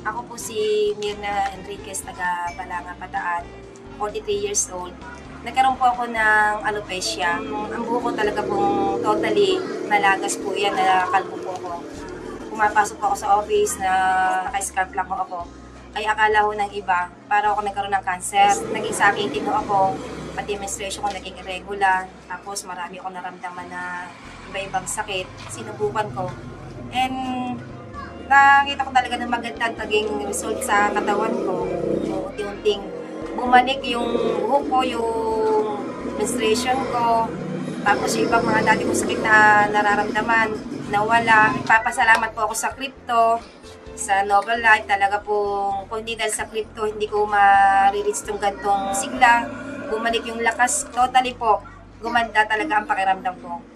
Ako po si Mirna Enriquez, taga Balanga, Bataan, 43 years old. Nagkaroon po ako ng alopecia. Ang buhok ko talaga pong totally nalagas po yan, nakalbo po ako. Pumapasok po ako sa office na naka-scarf lang po ako. Kaya akala ko ng iba, para ako nagkaroon ng cancer. Naging sakit ho ako, pati menstruation ko naging irregular. Tapos marami ako naramdaman na iba-ibang sakit. Sinubukan ko. And nakita ko talaga ng magandang naging result sa katawan ko. So, unti-unting bumalik yung buhok ko, yung menstruation ko. Tapos yung ibang mga dati kong sakit na nararamdaman, nawala. Ipapasalamat po ako sa crypto, sa Noble Life. Talaga pong, kung hindi dahil sa crypto, hindi ko ma-reach itong gantong sigla. Bumalik yung lakas, totally po. Gumanda talaga ang pakiramdam ko.